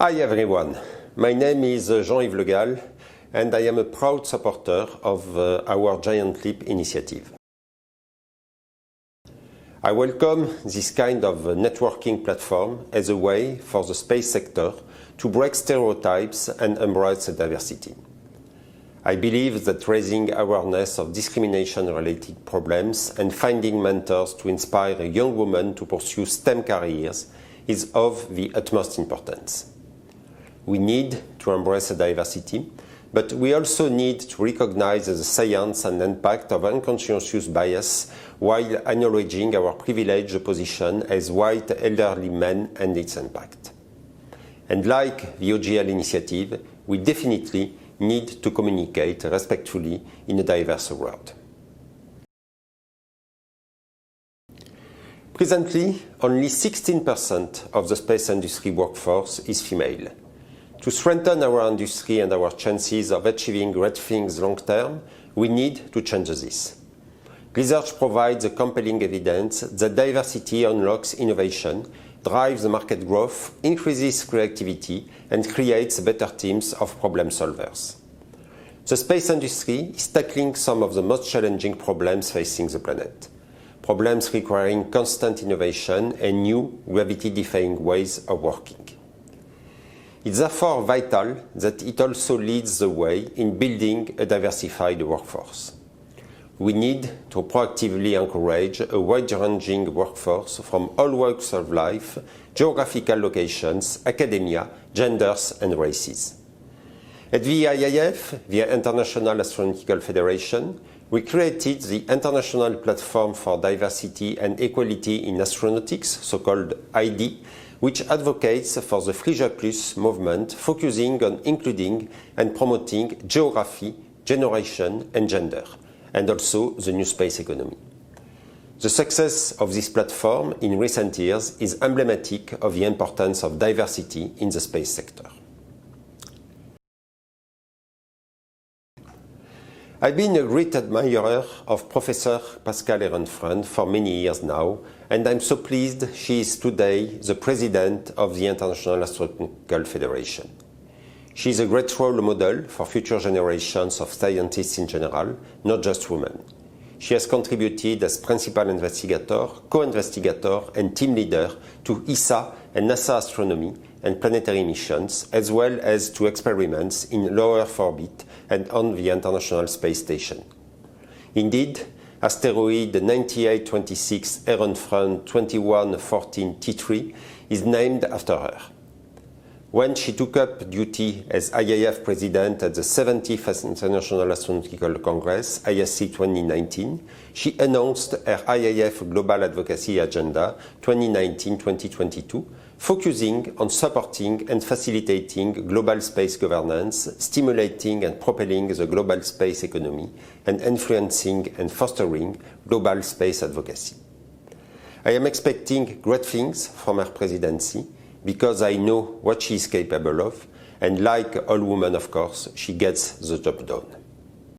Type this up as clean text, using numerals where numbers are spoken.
Hi everyone, my name is Jean-Yves Le Gall and I am a proud supporter of our Giant Leap initiative. I welcome this kind of networking platform as a way for the space sector to break stereotypes and embrace diversity. I believe that raising awareness of discrimination-related problems and finding mentors to inspire young women to pursue STEM careers is of the utmost importance. We need to embrace diversity, but we also need to recognize the science and impact of unconscious bias while acknowledging our privileged position as white elderly men and its impact. And like the OGL initiative, we definitely need to communicate respectfully in a diverse world. Presently, only 16% of the space industry workforce is female. To strengthen our industry and our chances of achieving great things long term, we need to change this. Research provides compelling evidence that diversity unlocks innovation, drives market growth, increases creativity, and creates better teams of problem solvers. The space industry is tackling some of the most challenging problems facing the planet. Problems requiring constant innovation and new gravity-defying ways of working. It's therefore vital that it also leads the way in building a diversified workforce. We need to proactively encourage a wide-ranging workforce from all walks of life, geographical locations, academia, genders and races. At the IAF, the International Astronautical Federation, we created the International Platform for Diversity and Equality in Astronautics, so-called ID, which advocates for the Frisia Plus movement, focusing on including and promoting geography, generation and gender, and also the new space economy. The success of this platform in recent years is emblematic of the importance of diversity in the space sector. I've been a great admirer of Professor Pascale Ehrenfreund for many years now, and I'm so pleased she is today the president of the International Astronautical Federation. She is a great role model for future generations of scientists in general, not just women. She has contributed as principal investigator, co-investigator and team leader to ESA and NASA astronomy and planetary missions, as well as to experiments in low Earth orbit and on the International Space Station. Indeed, asteroid 9826 Ehrenfreund 2114 T3 is named after her. When she took up duty as IAF president at the 70th International Astronautical Congress, ISC 2019, she announced her IAF Global Advocacy Agenda 2019-2022, focusing on supporting and facilitating global space governance, stimulating and propelling the global space economy, and influencing and fostering global space advocacy. I am expecting great things from her presidency, because I know what she is capable of, and like all women, of course, she gets the job done.